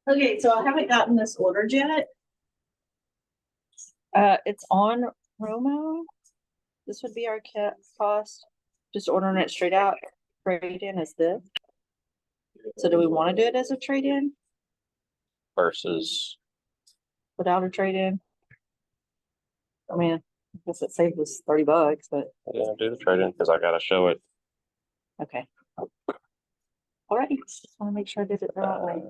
Okay, so I haven't gotten this ordered yet. It's on promo. This would be our cost. Just ordering it straight out. Trade-in is this. So do we want to do it as a trade-in versus without a trade-in? I mean, I guess it saved us $30, but yeah, do the trade-in because I gotta show it. okay. All right, just want to make sure I did it the right way.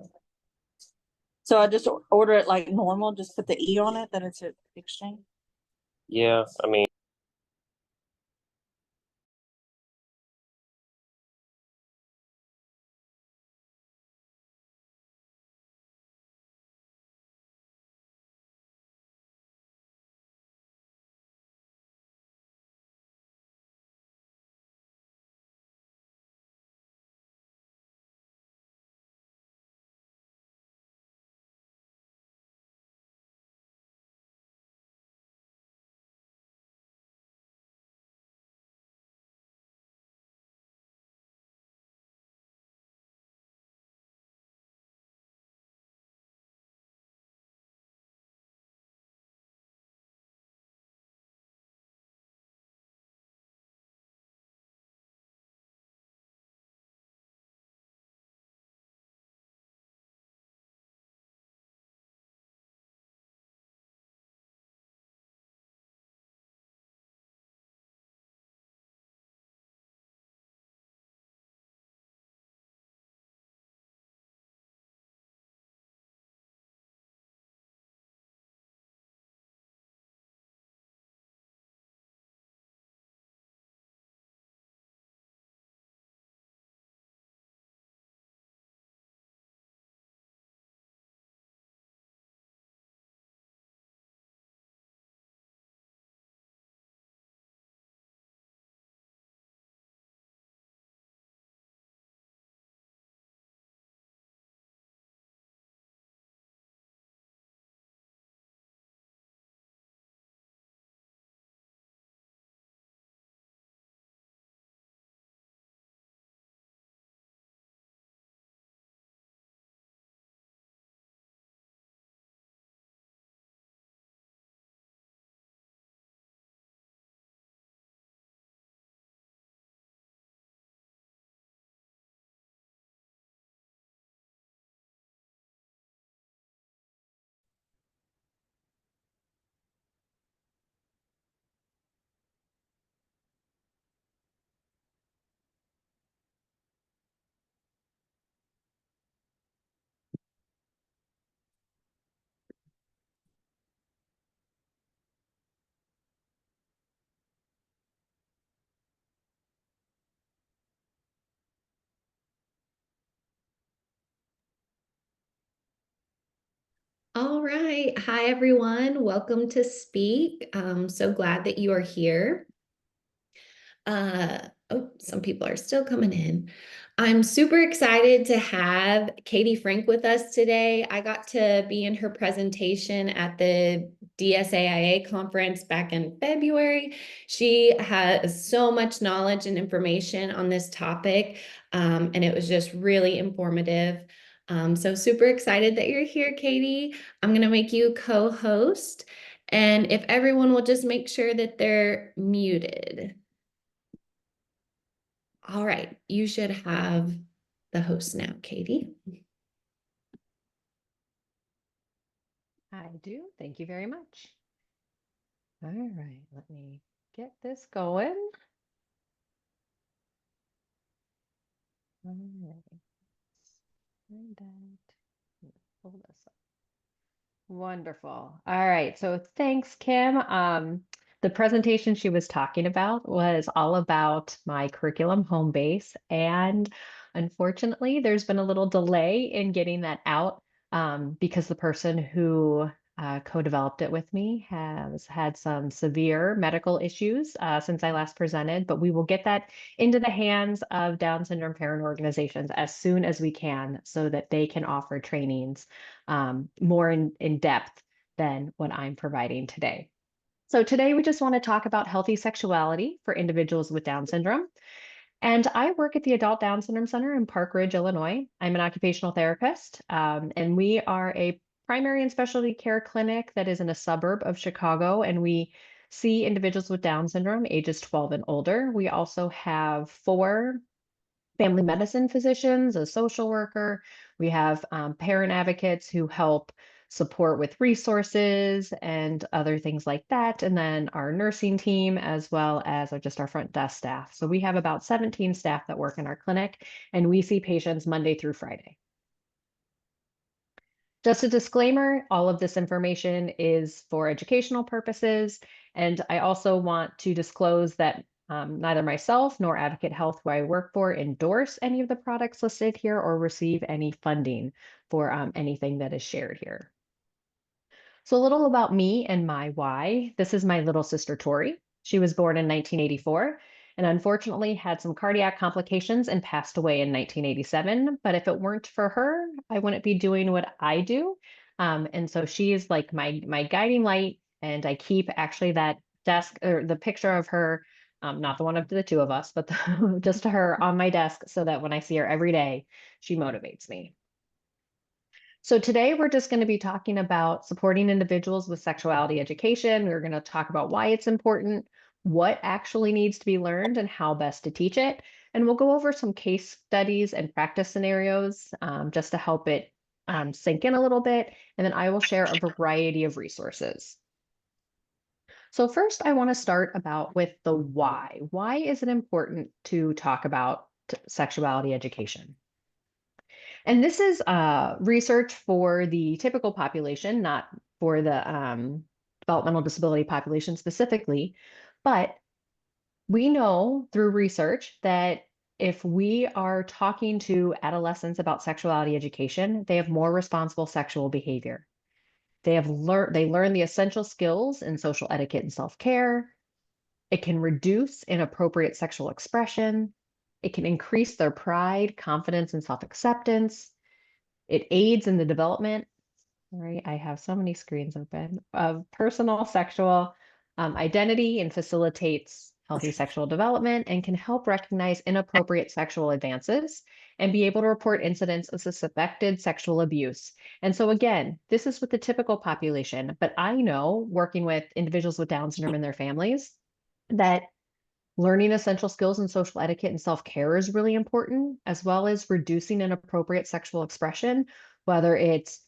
So I just order it like normal, just put the E on it, that it's an exchange. Yeah, I mean, All right. Hi, everyone. Welcome to Speak. I'm so glad that you are here. Some people are still coming in. I'm super excited to have Katie Frank with us today. I got to be in her presentation at the DSAIA conference back in February. She has so much knowledge and information on this topic, and it was just really informative. So super excited that you're here, Katie. I'm going to make you co-host, and if everyone will just make sure that they're muted. All right, you should have the host now, Katie. I do. Thank you very much. All right, let me get this going. All right. Find that. Pull this up. Wonderful. All right, so thanks, Kim. The presentation she was talking about was all about my curriculum home base, and unfortunately, there's been a little delay in getting that out because the person who co-developed it with me has had some severe medical issues since I last presented, but we will get that into the hands of Down syndrome parent organizations as soon as we can so that they can offer trainings more in depth than what I'm providing today. So today we just want to talk about healthy sexuality for individuals with Down syndrome. And I work at the Adult Down Syndrome Center in Park Ridge, Illinois. I'm an occupational therapist, and we are a primary and specialty care clinic that is in a suburb of Chicago, and we see individuals with Down syndrome ages 12 and older. We also have 4 family medicine physicians, a social worker. We have parent advocates who help support with resources and other things like that. And then our nursing team, as well as just our front desk staff. So we have about 17 staff that work in our clinic, and we see patients Monday through Friday. Just a disclaimer, all of this information is for educational purposes. And I also want to disclose that neither myself nor Advocate Health, who I work for, endorse any of the products listed here or receive any funding for anything that is shared here. So a little about me and my why. This is my little sister, Tori. She was born in 1984 and unfortunately had some cardiac complications and passed away in 1987. But if it weren't for her, I wouldn't be doing what I do. And so she is like my guiding light. And I keep actually that desk or the picture of her, not the one of the 2 of us, but just her on my desk so that when I see her every day, she motivates me. So today we're just going to be talking about supporting individuals with sexuality education. We're going to talk about why it's important, what actually needs to be learned, and how best to teach it. And we'll go over some case studies and practice scenarios just to help it sink in a little bit. And then I will share a variety of resources. So first, I want to start with the why. Why is it important to talk about sexuality education? And this is research for the typical population, not for the developmental disability population specifically. But we know through research that if we are talking to adolescents about sexuality education, they have more responsible sexual behavior. They learn the essential skills in social etiquette and self-care. It can reduce inappropriate sexual expression. It can increase their pride, confidence, and self-acceptance. It aids in the development, right? I have so many screens open, of personal sexual identity, and facilitates healthy sexual development and can help recognize inappropriate sexual advances and be able to report incidents of suspected sexual abuse. And so again, this is with the typical population, but I know working with individuals with Down syndrome and their families that learning essential skills in social etiquette and self-care is really important, as well as reducing inappropriate sexual expression, whether it's,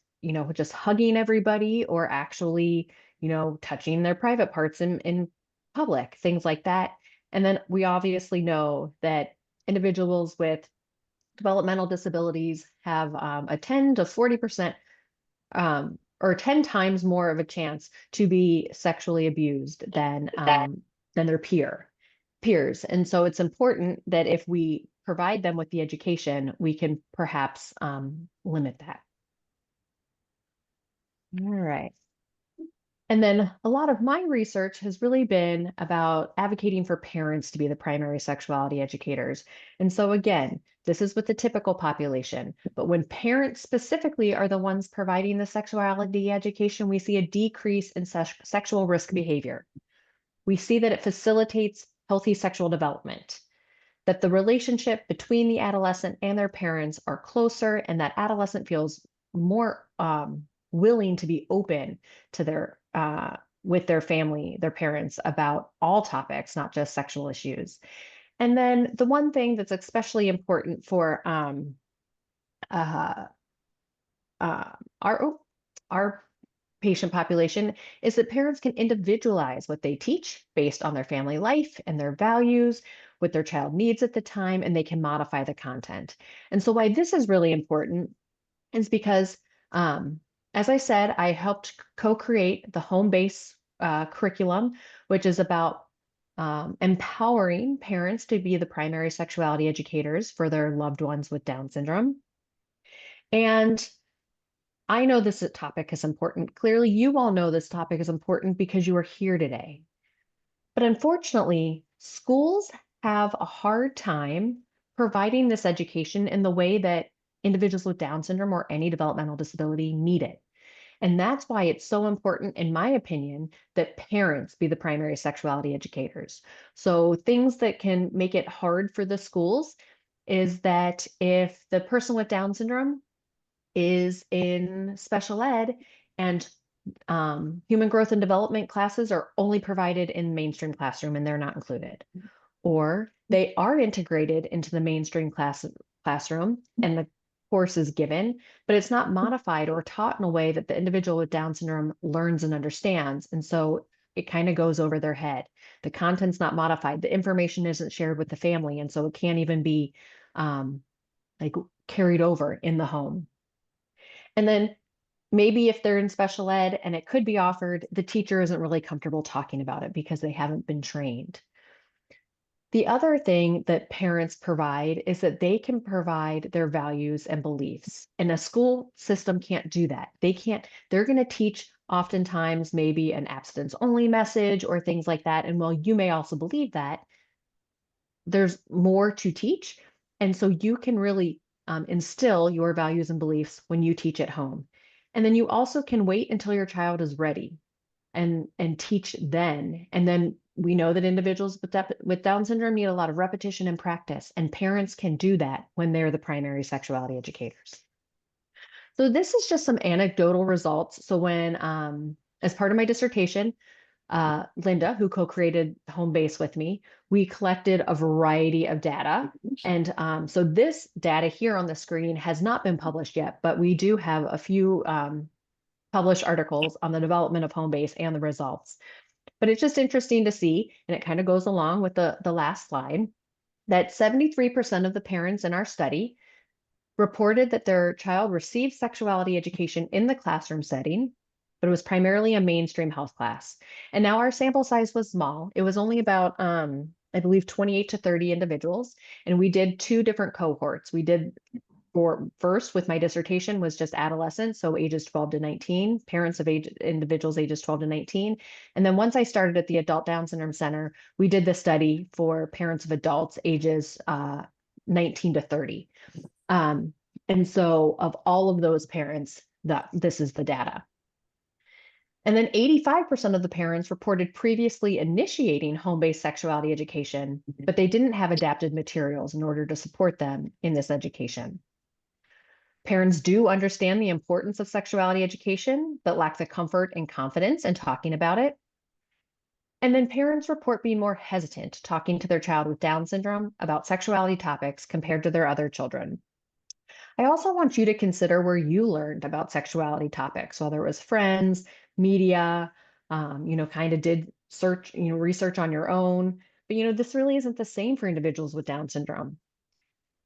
just hugging everybody or actually, touching their private parts in public, things like that. And then we obviously know that individuals with developmental disabilities have a 10 to 40% or 10 times more of a chance to be sexually abused than their peers. And so it's important that if we provide them with the education, we can perhaps limit that. All right. And then a lot of my research has really been about advocating for parents to be the primary sexuality educators. And so again, this is with the typical population, but when parents specifically are the ones providing the sexuality education, we see a decrease in sexual risk behavior. We see that it facilitates healthy sexual development, that the relationship between the adolescent and their parents are closer, and that adolescent feels more willing to be open to their with their family, their parents, about all topics, not just sexual issues. And then the one thing that's especially important for our patient population is that parents can individualize what they teach based on their family life and their values, what their child needs at the time, and they can modify the content. And so why this is really important is because, as I said, I helped co-create the home-based curriculum, which is about empowering parents to be the primary sexuality educators for their loved ones with Down syndrome. And I know this topic is important. Clearly, you all know this topic is important because you are here today. But unfortunately, schools have a hard time providing this education in the way that individuals with Down syndrome or any developmental disability need it. And that's why it's so important, in my opinion, that parents be the primary sexuality educators. So things that can make it hard for the schools is that if the person with Down syndrome is in special ed and human growth and development classes are only provided in mainstream classroom and they're not included, or they are integrated into the mainstream classroom and the course is given, but it's not modified or taught in a way that the individual with Down syndrome learns and understands. And so it kind of goes over their head. The content's not modified. The information isn't shared with the family. And so it can't even be like carried over in the home. And then maybe if they're in special ed and it could be offered, the teacher isn't really comfortable talking about it because they haven't been trained. The other thing that parents provide is that they can provide their values and beliefs. And a school system can't do that. They're going to teach oftentimes maybe an abstinence only message or things like that. And while you may also believe that, there's more to teach. And so you can really instill your values and beliefs when you teach at home. And then you also can wait until your child is ready and teach then. And then we know that individuals with Down syndrome need a lot of repetition and practice, and parents can do that when they're the primary sexuality educators. So this is just some anecdotal results. So when, as part of my dissertation, Linda, who co-created Home Base with me, we collected a variety of data. And so this data here on the screen has not been published yet, but we do have a few published articles on the development of Home Base and the results. But it's just interesting to see, and it kind of goes along with the last slide, that 73% of the parents in our study reported that their child received sexuality education in the classroom setting, but it was primarily a mainstream health class. And now our sample size was small. It was only about, I believe, 28 to 30 individuals. And we did 2 different cohorts. We did first with my dissertation was just adolescents, so ages 12 to 19, parents of individuals ages 12 to 19. And then once I started at the Adult Down Syndrome Center, we did the study for parents of adults ages 19 to 30. And so of all of those parents, this is the data. And then 85% of the parents reported previously initiating home-based sexuality education, but they didn't have adapted materials in order to support them in this education. Parents do understand the importance of sexuality education, but lack the comfort and confidence in talking about it. And then parents report being more hesitant talking to their child with Down syndrome about sexuality topics compared to their other children. I also want you to consider where you learned about sexuality topics, whether it was friends, media, kind of did research on your own. But, this really isn't the same for individuals with Down syndrome.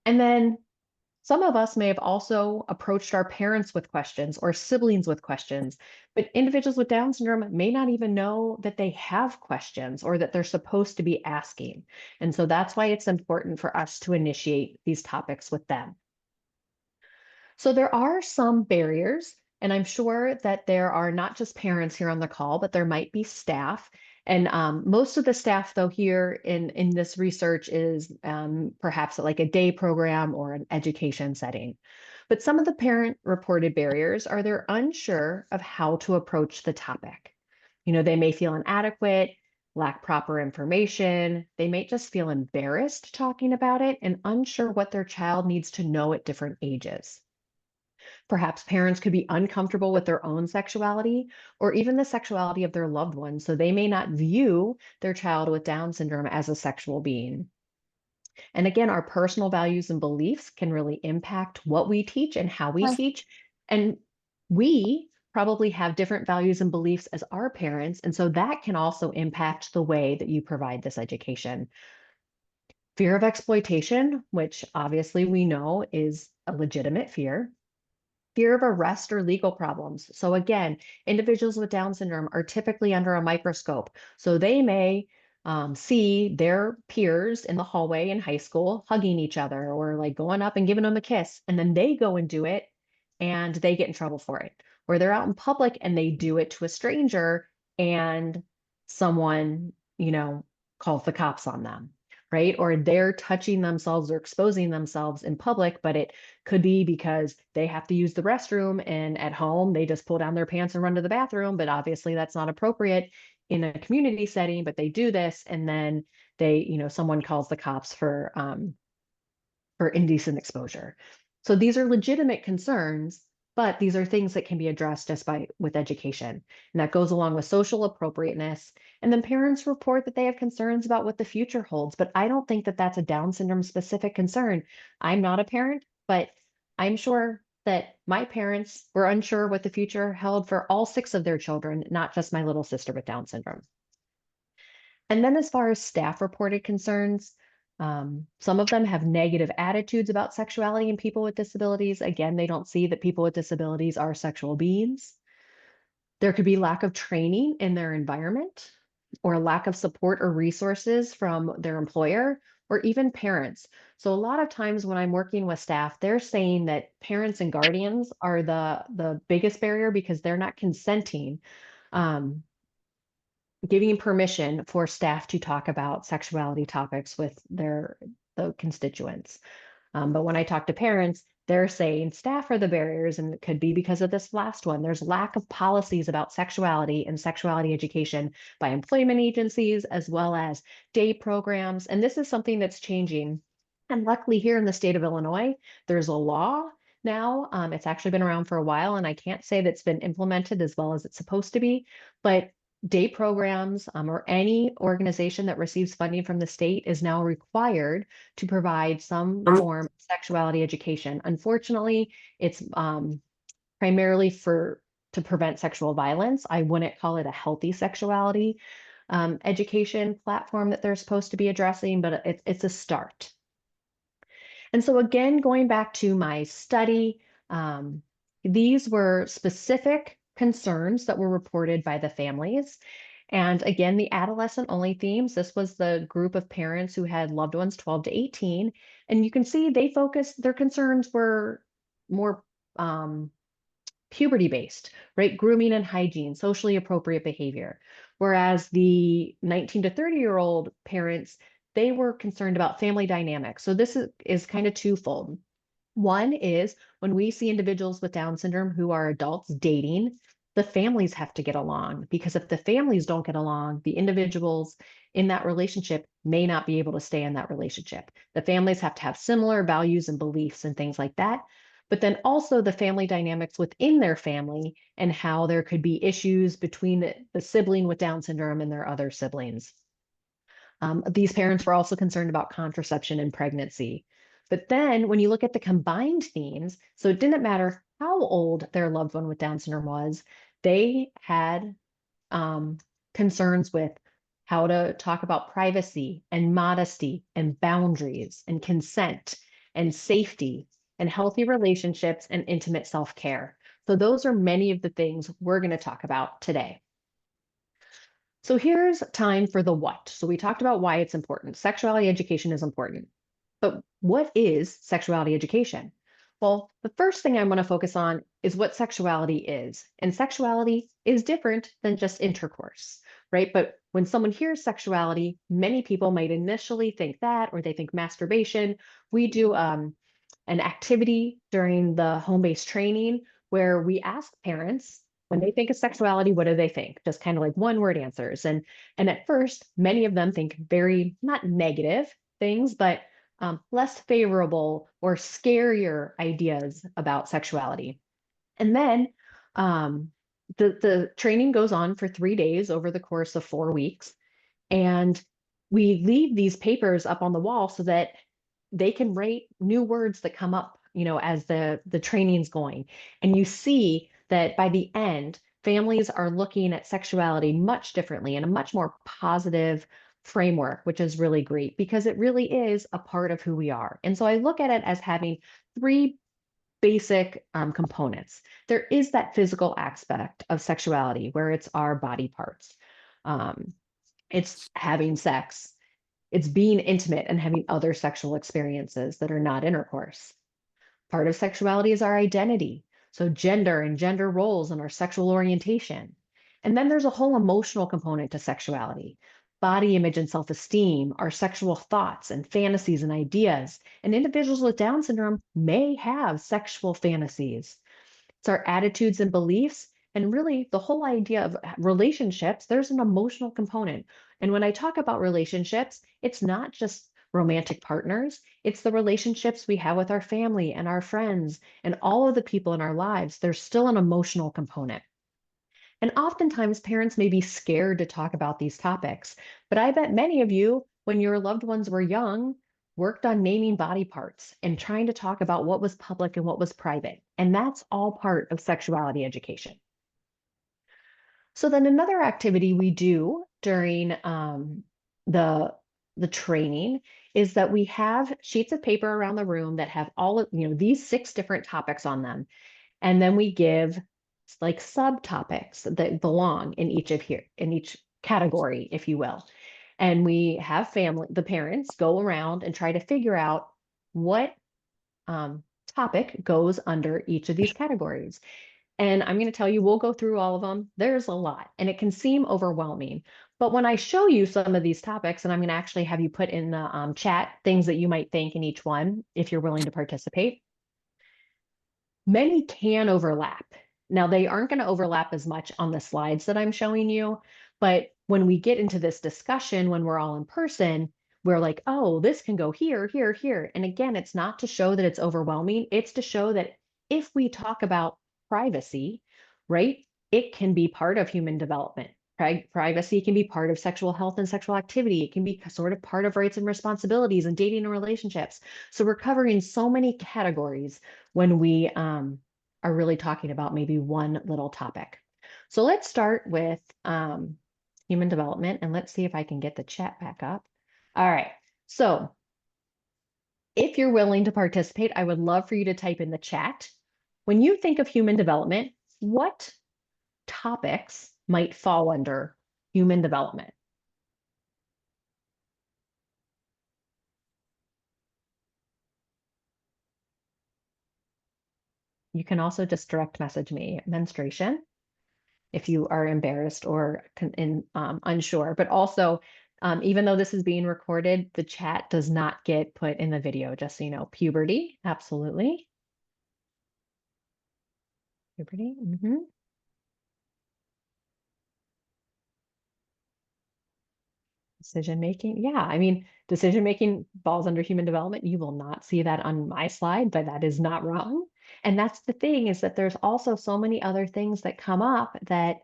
And then some of us may have also approached our parents with questions or siblings with questions, but individuals with Down syndrome may not even know that they have questions or that they're supposed to be asking. And so that's why it's important for us to initiate these topics with them. So there are some barriers, and I'm sure that there are not just parents here on the call, but there might be staff. And most of the staff, though, here in this research is perhaps like a day program or an education setting. But some of the parent reported barriers are they're unsure of how to approach the topic. They may feel inadequate, lack proper information. They may just feel embarrassed talking about it and unsure what their child needs to know at different ages. Perhaps parents could be uncomfortable with their own sexuality or even the sexuality of their loved ones, so they may not view their child with Down syndrome as a sexual being. And again, our personal values and beliefs can really impact what we teach and how we teach. And we probably have different values and beliefs as our parents, and so that can also impact the way that you provide this education. Fear of exploitation, which obviously we know is a legitimate fear. Fear of arrest or legal problems. So again, individuals with Down syndrome are typically under a microscope. So they may see their peers in the hallway in high school hugging each other or like going up and giving them a kiss. And then they go and do it and they get in trouble for it. Or they're out in public and they do it to a stranger and someone, calls the cops on them. right? Or they're touching themselves or exposing themselves in public, but it could be because they have to use the restroom and at home they just pull down their pants and run to the bathroom, but obviously that's not appropriate in a community setting, but they do this and then someone calls the cops for indecent exposure. So these are legitimate concerns, but these are things that can be addressed just with education. And that goes along with social appropriateness. And then parents report that they have concerns about what the future holds, but I don't think that that's a Down syndrome specific concern. I'm not a parent, but I'm sure that my parents were unsure what the future held for all 6 of their children, not just my little sister with Down syndrome. And then as far as staff reported concerns, some of them have negative attitudes about sexuality in people with disabilities. Again, they don't see that people with disabilities are sexual beings. There could be lack of training in their environment or lack of support or resources from their employer or even parents. So a lot of times when I'm working with staff, they're saying that parents and guardians are the biggest barrier because they're not consenting, giving permission for staff to talk about sexuality topics with the constituents. But when I talk to parents, they're saying staff are the barriers, and it could be because of this last one. There's lack of policies about sexuality and sexuality education by employment agencies, as well as day programs. And this is something that's changing. And luckily here in the state of Illinois, there's a law now. It's actually been around for a while, and I can't say that it's been implemented as well as it's supposed to be, but day programs or any organization that receives funding from the state is now required to provide some form of sexuality education. Unfortunately, it's primarily to prevent sexual violence. I wouldn't call it a healthy sexuality education platform that they're supposed to be addressing, but it's a start. And so again, going back to my study, these were specific concerns that were reported by the families. And again, the adolescent only themes, this was the group of parents who had loved ones 12 to 18. And you can see their concerns were more puberty based, right? Grooming and hygiene, socially appropriate behavior. Whereas the 19 to 30-year-old parents, they were concerned about family dynamics. So this is kind of twofold. One is when we see individuals with Down syndrome who are adults dating, the families have to get along, because if the families don't get along, the individuals in that relationship may not be able to stay in that relationship. The families have to have similar values and beliefs and things like that. But then also the family dynamics within their family and how there could be issues between the sibling with Down syndrome and their other siblings. These parents were also concerned about contraception and pregnancy. But then when you look at the combined themes, so it didn't matter how old their loved one with Down syndrome was, they had concerns with how to talk about privacy and modesty and boundaries and consent and safety and healthy relationships and intimate self-care. So those are many of the things we're going to talk about today. So here's time for the what. So we talked about why it's important. Sexuality education is important. But what is sexuality education? Well, the first thing I want to focus on is what sexuality is. And sexuality is different than just intercourse, right? But when someone hears sexuality, many people might initially think that, or they think masturbation. We do an activity during the home-based training where we ask parents, when they think of sexuality, what do they think? Just kind of like one-word answers. And at first, many of them think very, not negative things, but less favorable or scarier ideas about sexuality. And then the training goes on for 3 days over the course of 4 weeks. And we leave these papers up on the wall so that they can write new words that come up, as the training's going. And you see that by the end, families are looking at sexuality much differently in a much more positive framework, which is really great because it really is a part of who we are. And so I look at it as having 3 basic components. There is that physical aspect of sexuality where it's our body parts. It's having sex. It's being intimate and having other sexual experiences that are not intercourse. Part of sexuality is our identity. So gender and gender roles and our sexual orientation. And then there's a whole emotional component to sexuality. body image and self-esteem, our sexual thoughts and fantasies and ideas. And individuals with Down syndrome may have sexual fantasies. It's our attitudes and beliefs. And really, the whole idea of relationships, there's an emotional component. And when I talk about relationships, it's not just romantic partners, it's the relationships we have with our family and our friends and all of the people in our lives. There's still an emotional component. And oftentimes, parents may be scared to talk about these topics, but I bet many of you, when your loved ones were young, worked on naming body parts and trying to talk about what was public and what was private. And that's all part of sexuality education. So then another activity we do during the training is that we have sheets of paper around the room that have all of, these 6 different topics on them. And then we give like subtopics that belong in each category, if you will. And we have the parents go around and try to figure out what topic goes under each of these categories. And I'm going to tell you, we'll go through all of them. There's a lot, and it can seem overwhelming. But when I show you some of these topics, and I'm going to actually have you put in the chat things that you might think in each one, if you're willing to participate, many can overlap. Now, they aren't going to overlap as much on the slides that I'm showing you, but when we get into this discussion, when we're all in person, we're like, oh, this can go here, here, here. And again, it's not to show that it's overwhelming. It's to show that if we talk about privacy, right, it can be part of human development. Privacy can be part of sexual health and sexual activity. It can be sort of part of rights and responsibilities and dating and relationships. So we're covering so many categories when we are really talking about maybe one little topic. So let's start with human development, and let's see if I can get the chat back up. All right, so if you're willing to participate, I would love for you to type in the chat. When you think of human development, what topics might fall under human development? You can also just direct message me menstruation if you are embarrassed or unsure. But also, even though this is being recorded, the chat does not get put in the video, just so you know. Puberty, absolutely. Puberty, Decision making, yeah. I mean, decision making falls under human development. You will not see that on my slide, but that is not wrong. And that's the thing, is that there's also so many other things that come up that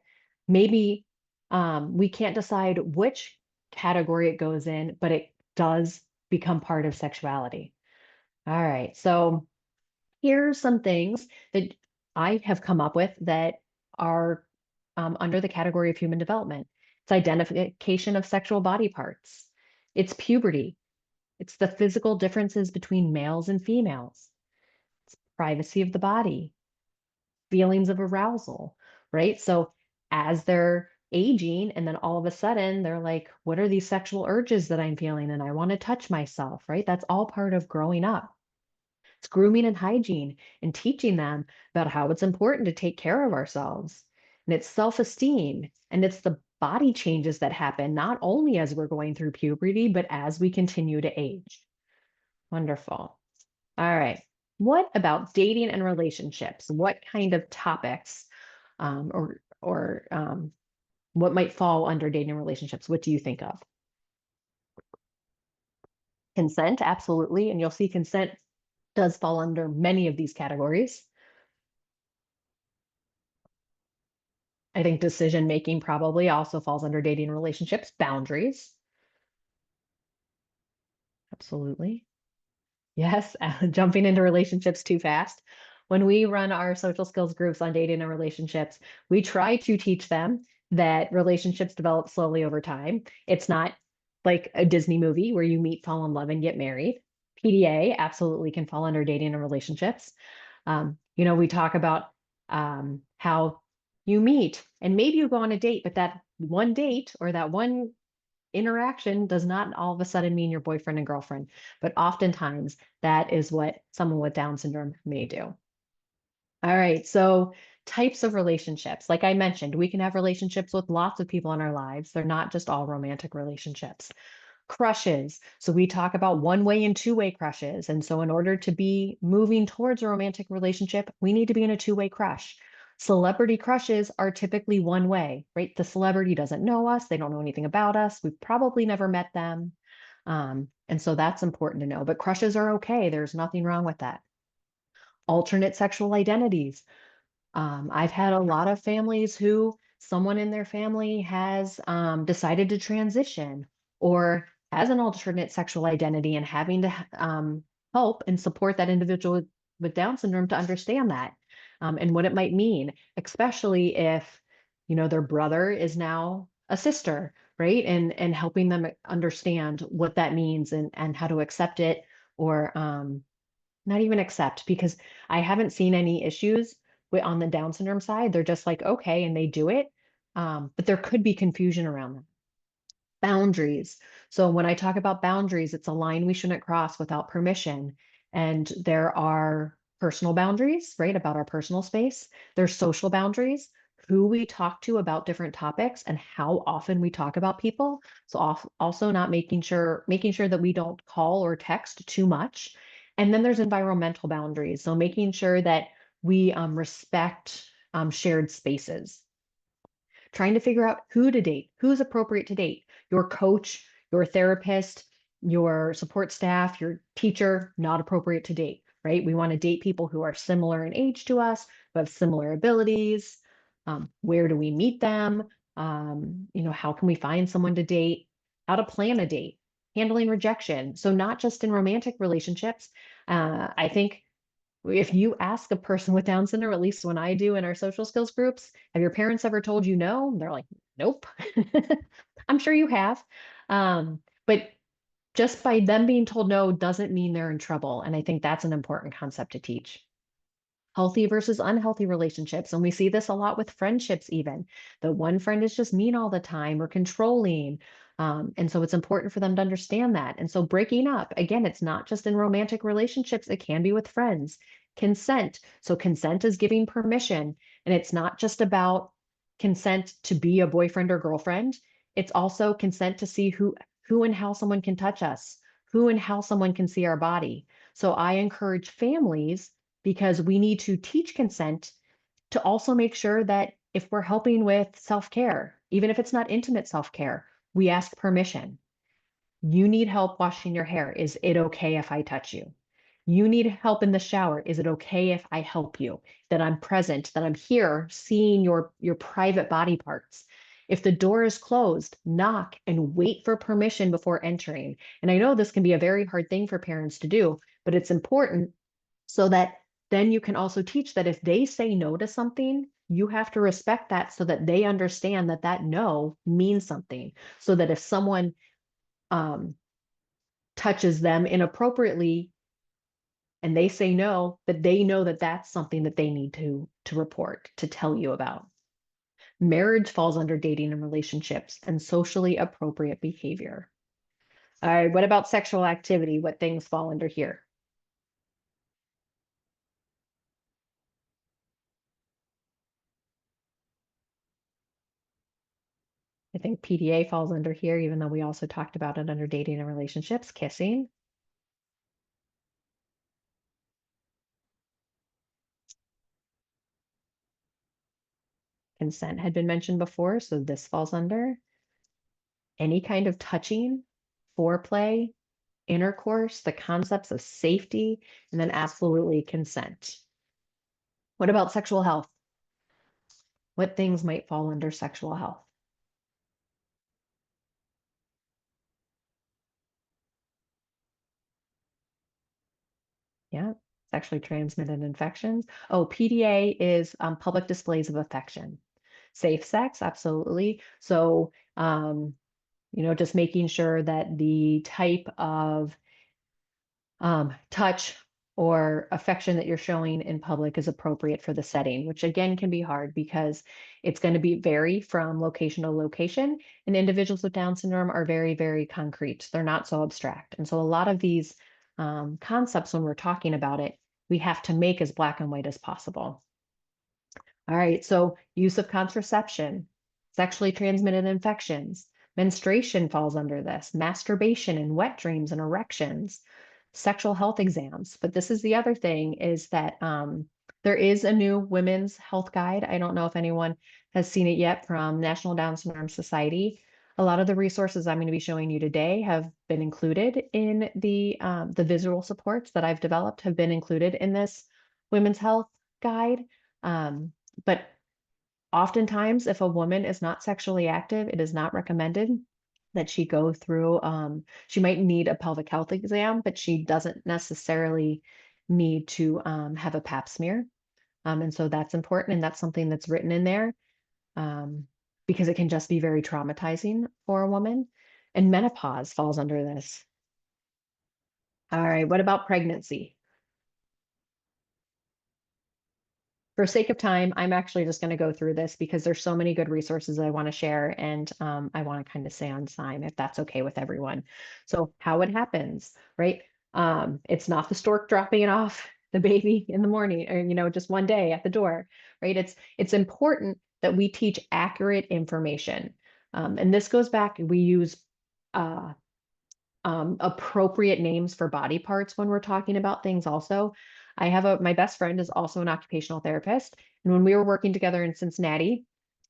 maybe we can't decide which category it goes in, but it does become part of sexuality. All right, so here's some things that I have come up with that are under the category of human development. It's identification of sexual body parts. It's puberty. It's the physical differences between males and females. It's privacy of the body, feelings of arousal, right? So as they're aging, and then all of a sudden they're like, what are these sexual urges that I'm feeling? And I want to touch myself, right? That's all part of growing up. It's grooming and hygiene and teaching them about how it's important to take care of ourselves. And it's self-esteem, and it's the body changes that happen not only as we're going through puberty, but as we continue to age. Wonderful. All right. What about dating and relationships? What kind of topics or what might fall under dating and relationships? What do you think of? Consent, absolutely. And you'll see consent does fall under many of these categories. I think decision making probably also falls under dating and relationships. Boundaries. Absolutely. Yes, jumping into relationships too fast. When we run our social skills groups on dating and relationships, we try to teach them that relationships develop slowly over time. It's not like a Disney movie where you meet, fall in love, and get married. PDA absolutely can fall under dating and relationships. We talk about how you meet and maybe you go on a date, but that one date or that one interaction does not all of a sudden mean your boyfriend and girlfriend, but oftentimes that is what someone with Down syndrome may do. All right, so types of relationships. Like I mentioned, we can have relationships with lots of people in our lives. They're not just all romantic relationships. Crushes. So we talk about one-way and two-way crushes. And so in order to be moving towards a romantic relationship, we need to be in a two-way crush. Celebrity crushes are typically one way, right? The celebrity doesn't know us. They don't know anything about us. We've probably never met them. And so that's important to know. But crushes are okay. There's nothing wrong with that. Alternate sexual identities. I've had a lot of families who someone in their family has decided to transition or has an alternate sexual identity and having to help and support that individual with Down syndrome to understand that and what it might mean, especially if, you know, their brother is now a sister, right? And helping them understand what that means and how to accept it or not even accept, because I haven't seen any issues on the Down syndrome side. They're just like, okay, and they do it. But there could be confusion around them. Boundaries. So when I talk about boundaries, it's a line we shouldn't cross without permission. And there are personal boundaries, right, about our personal space. There's social boundaries, who we talk to about different topics and how often we talk about people. So also not making sure that we don't call or text too much. And then there's environmental boundaries. So making sure that we respect shared spaces. Trying to figure out who to date, who's appropriate to date. Your coach, your therapist, your support staff, your teacher, not appropriate to date, right? We want to date people who are similar in age to us, who have similar abilities. Where do we meet them? You know, how can we find someone to date? How to plan a date, handling rejection. So not just in romantic relationships. I think if you ask a person with Down syndrome, at least when I do in our social skills groups, have your parents ever told you no? They're like, nope. I'm sure you have. But just by them being told no doesn't mean they're in trouble. And I think that's an important concept to teach. Healthy versus unhealthy relationships. And we see this a lot with friendships, even. The one friend is just mean all the time or controlling. And so it's important for them to understand that. And so breaking up, again, it's not just in romantic relationships, it can be with friends. Consent. So consent is giving permission. And it's not just about consent to be a boyfriend or girlfriend. It's also consent to see who and how someone can touch us, who and how someone can see our body. So I encourage families, because we need to teach consent, to also make sure that if we're helping with self-care, even if it's not intimate self-care, we ask permission. You need help washing your hair. Is it okay if I touch you? You need help in the shower. Is it okay if I help you? That I'm present, that I'm here seeing your private body parts. If the door is closed, knock and wait for permission before entering. And I know this can be a very hard thing for parents to do, but it's important so that then you can also teach that if they say no to something, you have to respect that so that they understand that that no means something. So that if someone touches them inappropriately and they say no, that they know that that's something that they need to report, to tell you about. Marriage falls under dating and relationships and socially appropriate behavior. All right, what about sexual activity? What things fall under here? I think PDA falls under here, even though we also talked about it under dating and relationships. Kissing. Consent had been mentioned before, so this falls under. Any kind of touching, foreplay, intercourse, the concepts of safety, and then absolutely consent. What about sexual health? What things might fall under sexual health? Yeah, sexually transmitted infections. Oh, PDA is public displays of affection. Safe sex, absolutely. So, you know, just making sure that the type of touch or affection that you're showing in public is appropriate for the setting, which again can be hard because it's going to be vary from location to location. And individuals with Down syndrome are very, very concrete. They're not so abstract. And so a lot of these concepts, when we're talking about it, we have to make as black and white as possible. All right, so use of contraception, sexually transmitted infections, menstruation falls under this, masturbation and wet dreams and erections, sexual health exams. But this is the other thing is that there is a new women's health guide. I don't know if anyone has seen it yet from National Down Syndrome Society. A lot of the resources I'm going to be showing you today have been included in the visual supports that I've developed have been included in this women's health guide. But oftentimes, if a woman is not sexually active, it is not recommended that she go through, she might need a pelvic health exam, but she doesn't necessarily need to have a pap smear. And so that's important. And that's something that's written in there because it can just be very traumatizing for a woman. And menopause falls under this. All right, what about pregnancy? For sake of time, I'm actually just going to go through this because there's so many good resources I want to share, and I want to kind of stay on time if that's okay with everyone. So how it happens, right? It's not the stork dropping off the baby in the morning or just one day at the door, right? It's important that we teach accurate information. And this goes back, we use appropriate names for body parts when we're talking about things also. I have my best friend is also an occupational therapist. And when we were working together in Cincinnati,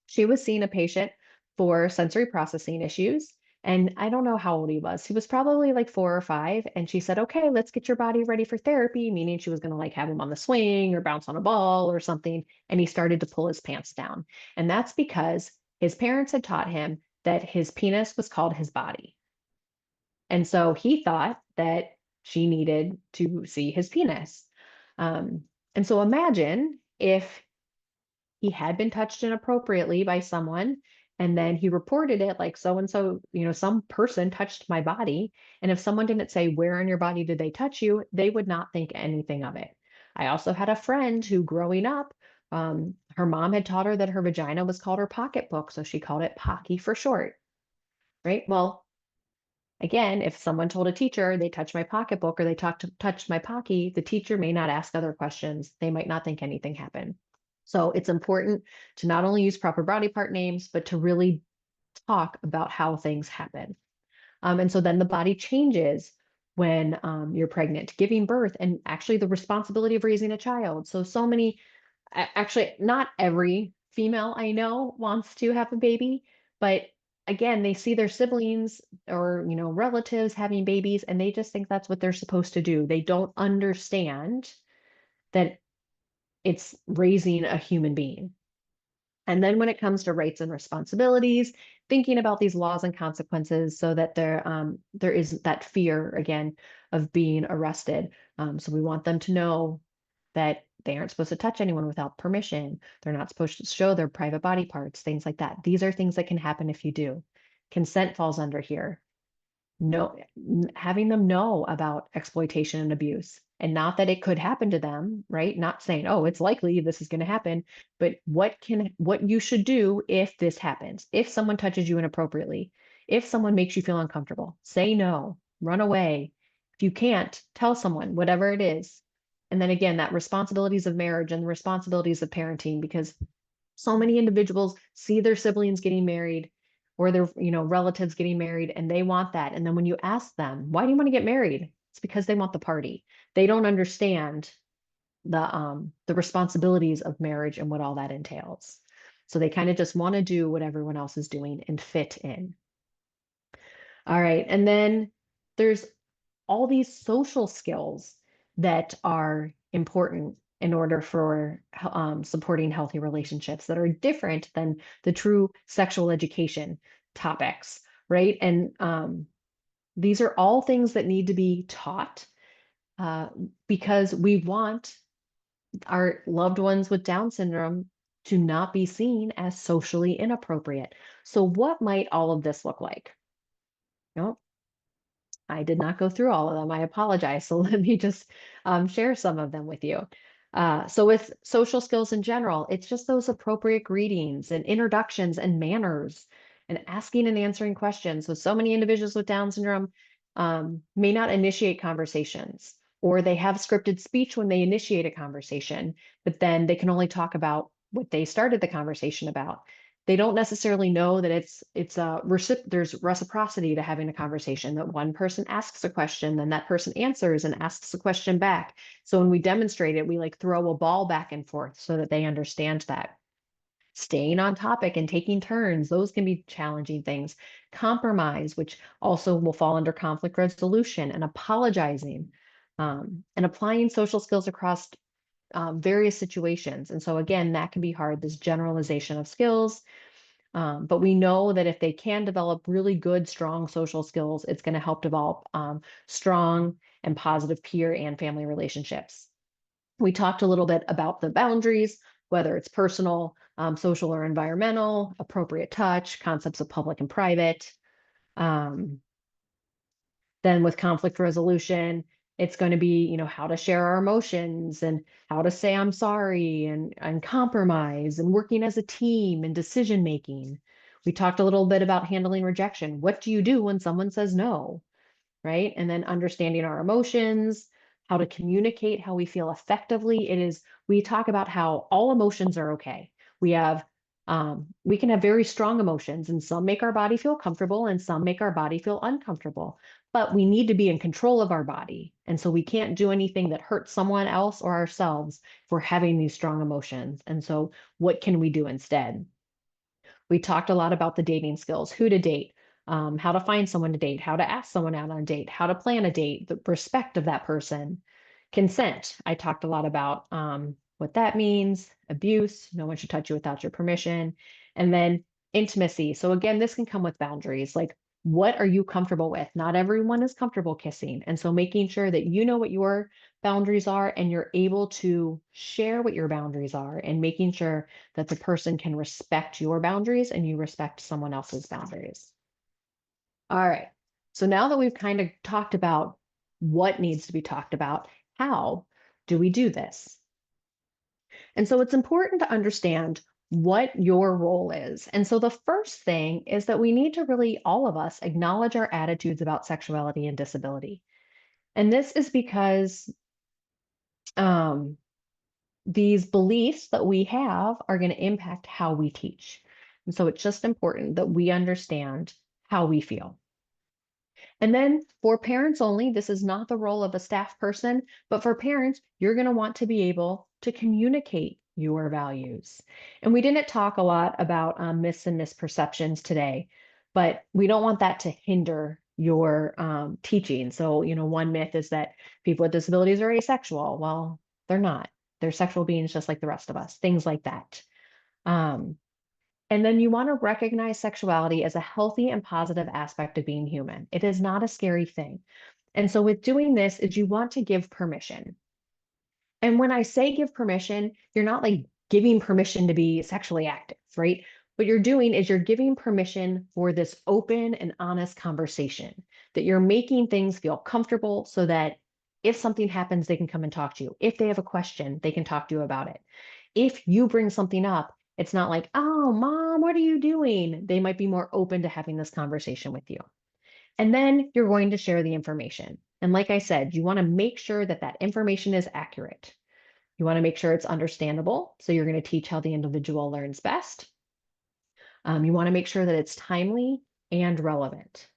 she was seeing a patient for sensory processing issues. And I don't know how old he was. He was probably like 4 or 5. And she said, okay, let's get your body ready for therapy, meaning she was going to like have him on the swing or bounce on a ball or something. And he started to pull his pants down. And that's because his parents had taught him that his penis was called his body. And so he thought that she needed to see his penis. And so imagine if he had been touched inappropriately by someone, and then he reported it like so and so, some person touched my body. And if someone didn't say, where in your body did they touch you, they would not think anything of it. I also had a friend who, growing up, her mom had taught her that her vagina was called her pocketbook. So she called it Pocky for short, right? Well, again, if someone told a teacher they touched my pocketbook or they touched my Pocky, the teacher may not ask other questions. They might not think anything happened. So it's important to not only use proper body part names, but to really talk about how things happen. And so then the body changes when you're pregnant, giving birth, and actually the responsibility of raising a child. So many, actually, not every female I know wants to have a baby, but again, they see their siblings or relatives having babies, and they just think that's what they're supposed to do. They don't understand that it's raising a human being. And then when it comes to rights and responsibilities, thinking about these laws and consequences so that there isn't that fear again of being arrested. So we want them to know that they aren't supposed to touch anyone without permission. They're not supposed to show their private body parts, things like that. These are things that can happen if you do. Consent falls under here. No, having them know about exploitation and abuse, and not that it could happen to them, right? Not saying, oh, it's likely this is going to happen, but what you should do if this happens, if someone touches you inappropriately, if someone makes you feel uncomfortable, say no, run away. If you can't, tell someone, whatever it is. And then again, that responsibilities of marriage and the responsibilities of parenting, because so many individuals see their siblings getting married or their relatives getting married, and they want that. And then when you ask them, why do you want to get married? It's because they want the party. They don't understand the responsibilities of marriage and what all that entails. So they kind of just want to do what everyone else is doing and fit in. All right. And then there's all these social skills that are important in order for supporting healthy relationships that are different than the true sexual education topics, right? And these are all things that need to be taught because we want our loved ones with Down syndrome to not be seen as socially inappropriate. So what might all of this look like? No, I did not go through all of them. I apologize. So let me just share some of them with you. So with social skills in general, it's just those appropriate greetings and introductions and manners and asking and answering questions. So many individuals with Down syndrome may not initiate conversations, or they have scripted speech when they initiate a conversation, but then they can only talk about what they started the conversation about. They don't necessarily know that there's reciprocity to having a conversation, that one person asks a question, then that person answers and asks a question back. So when we demonstrate it, we like throw a ball back and forth so that they understand that. Staying on topic and taking turns, those can be challenging things. Compromise, which also will fall under conflict resolution, and apologizing, and applying social skills across various situations. And so again, that can be hard, this generalization of skills. But we know that if they can develop really good, strong social skills, it's going to help develop strong and positive peer and family relationships. We talked a little bit about the boundaries, whether it's personal, social, or environmental, appropriate touch, concepts of public and private. Then with conflict resolution, it's going to be, how to share our emotions and how to say I'm sorry, and compromise and working as a team and decision making. We talked a little bit about handling rejection. What do you do when someone says no? Right? And then understanding our emotions, how to communicate how we feel effectively. We talk about how all emotions are okay. We can have very strong emotions, and some make our body feel comfortable and some make our body feel uncomfortable, but we need to be in control of our body. And so we can't do anything that hurts someone else or ourselves if we're having these strong emotions. And so what can we do instead? We talked a lot about the dating skills, who to date, how to find someone to date, how to ask someone out on a date, how to plan a date, the respect of that person. Consent, I talked a lot about what that means, abuse, no one should touch you without your permission. And then intimacy. So again, this can come with boundaries, like what are you comfortable with? Not everyone is comfortable kissing. And so making sure that you know what your boundaries are and you're able to share what your boundaries are, and making sure that the person can respect your boundaries and you respect someone else's boundaries. All right. So now that we've kind of talked about what needs to be talked about, how do we do this? And so it's important to understand what your role is. And so the first thing is that we need to really, all of us, acknowledge our attitudes about sexuality and disability. And this is because these beliefs that we have are going to impact how we teach. And so it's just important that we understand how we feel. And then for parents only, this is not the role of a staff person, but for parents, you're going to want to be able to communicate your values. And we didn't talk a lot about myths and misperceptions today, but we don't want that to hinder your teaching. So, one myth is that people with disabilities are asexual. Well, they're not. They're sexual beings just like the rest of us, things like that. And then you want to recognize sexuality as a healthy and positive aspect of being human. It is not a scary thing. And so with doing this is you want to give permission. And when I say give permission, you're not like giving permission to be sexually active, right? What you're doing is you're giving permission for this open and honest conversation, that you're making things feel comfortable so that if something happens, they can come and talk to you. If they have a question, they can talk to you about it. If you bring something up, it's not like, oh, mom, what are you doing? They might be more open to having this conversation with you. And then you're going to share the information. And like I said, you want to make sure that that information is accurate. You want to make sure it's understandable. So you're going to teach how the individual learns best. You want to make sure that it's timely and relevant.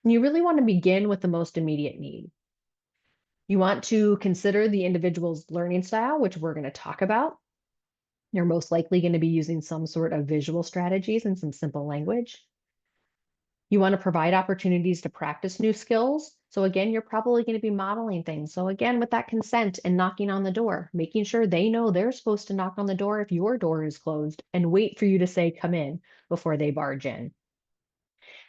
And you really want to begin with the most immediate need. You want to consider the individual's learning style, which we're going to talk about. You're most likely going to be using some sort of visual strategies and some simple language. You want to provide opportunities to practice new skills. So again, you're probably going to be modeling things. So again, with that consent and knocking on the door, making sure they know they're supposed to knock on the door if your door is closed and wait for you to say, come in, before they barge in.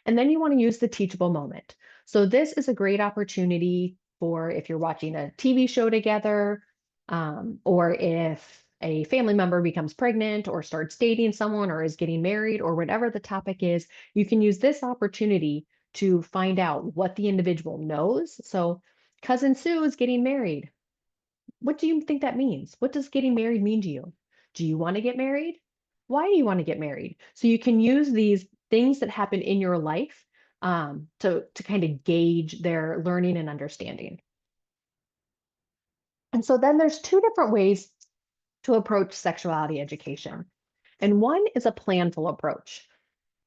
And then you want to use the teachable moment. So this is a great opportunity for if you're watching a TV show together, or if a family member becomes pregnant or starts dating someone or is getting married or whatever the topic is, you can use this opportunity to find out what the individual knows. So cousin Sue is getting married. What do you think that means? What does getting married mean to you? Do you want to get married? Why do you want to get married? So you can use these things that happen in your life to kind of gauge their learning and understanding. And so then there's two different ways to approach sexuality education. And one is a planful approach.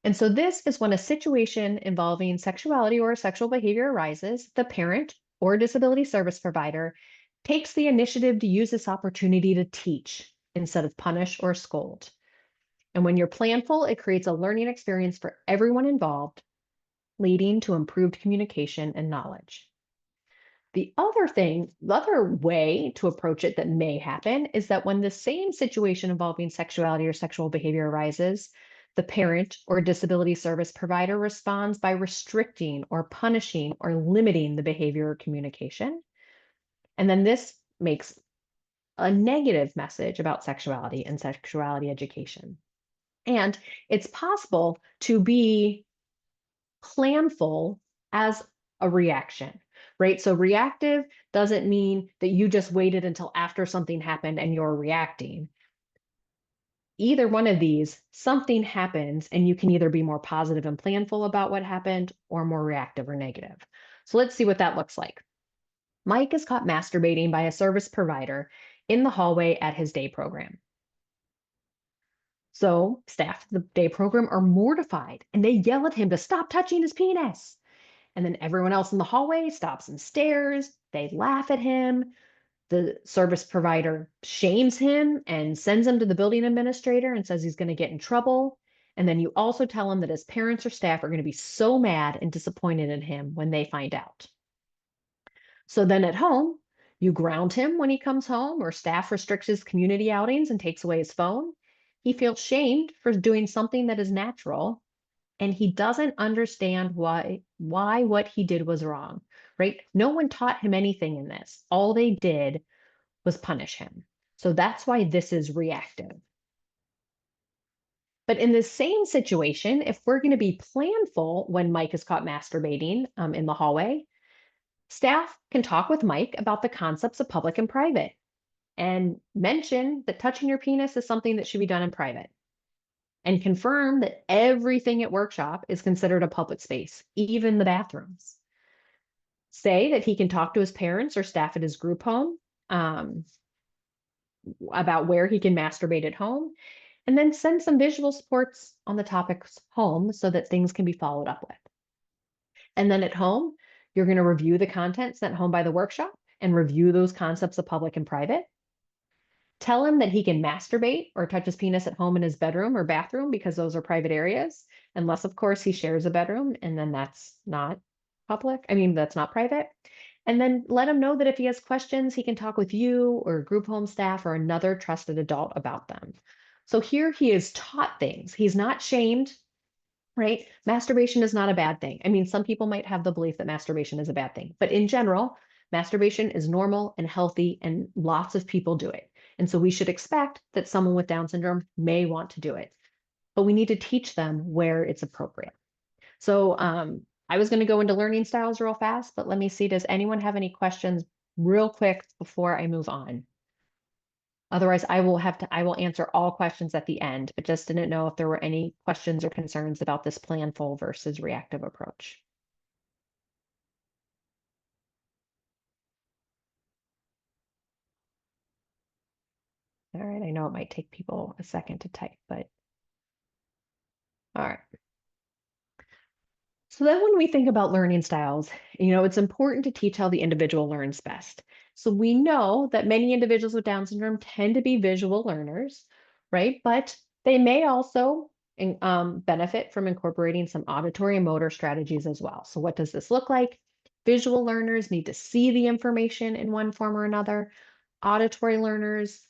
And so this is when a situation involving sexuality or sexual behavior arises, the parent or disability service provider takes the initiative to use this opportunity to teach instead of punish or scold. And when you're planful, it creates a learning experience for everyone involved, leading to improved communication and knowledge. The other way to approach it that may happen is that when the same situation involving sexuality or sexual behavior arises, the parent or disability service provider responds by restricting or punishing or limiting the behavior or communication. And then this makes a negative message about sexuality and sexuality education. And it's possible to be planful as a reaction, right? So reactive doesn't mean that you just waited until after something happened and you're reacting. Either one of these, something happens and you can either be more positive and planful about what happened or more reactive or negative. So let's see what that looks like. Mike is caught masturbating by a service provider in the hallway at his day program. So staff of the day program are mortified and they yell at him to stop touching his penis. And then everyone else in the hallway stops and stares. They laugh at him. The service provider shames him and sends him to the building administrator and says he's going to get in trouble. And then you also tell him that his parents or staff are going to be so mad and disappointed in him when they find out. So then at home, you ground him when he comes home, or staff restricts his community outings and takes away his phone. He feels shamed for doing something that is natural, and he doesn't understand why what he did was wrong, right? No one taught him anything in this. All they did was punish him. So that's why this is reactive. But in the same situation, if we're going to be planful when Mike is caught masturbating in the hallway, staff can talk with Mike about the concepts of public and private and mention that touching your penis is something that should be done in private, and confirm that everything at workshop is considered a public space, even the bathrooms. Say that he can talk to his parents or staff at his group home about where he can masturbate at home, and then send some visual supports on the topics home so that things can be followed up with. And then at home, you're going to review the content sent home by the workshop and review those concepts of public and private. Tell him that he can masturbate or touch his penis at home in his bedroom or bathroom because those are private areas, unless, of course, he shares a bedroom, and then that's not public. I mean, that's not private. And then let him know that if he has questions, he can talk with you or group home staff or another trusted adult about them. So here he is taught things. He's not shamed, right? Masturbation is not a bad thing. I mean, some people might have the belief that masturbation is a bad thing, but in general, masturbation is normal and healthy, and lots of people do it. And so we should expect that someone with Down syndrome may want to do it, but we need to teach them where it's appropriate. So I was going to go into learning styles real fast, but let me see, does anyone have any questions real quick before I move on? Otherwise, I will answer all questions at the end, but just didn't know if there were any questions or concerns about this planful versus reactive approach. All right, I know it might take people a second to type, but all right. So then when we think about learning styles, it's important to teach how the individual learns best. So we know that many individuals with Down syndrome tend to be visual learners, right? But they may also benefit from incorporating some auditory and motor strategies as well. So what does this look like? Visual learners need to see the information in one form or another. Auditory learners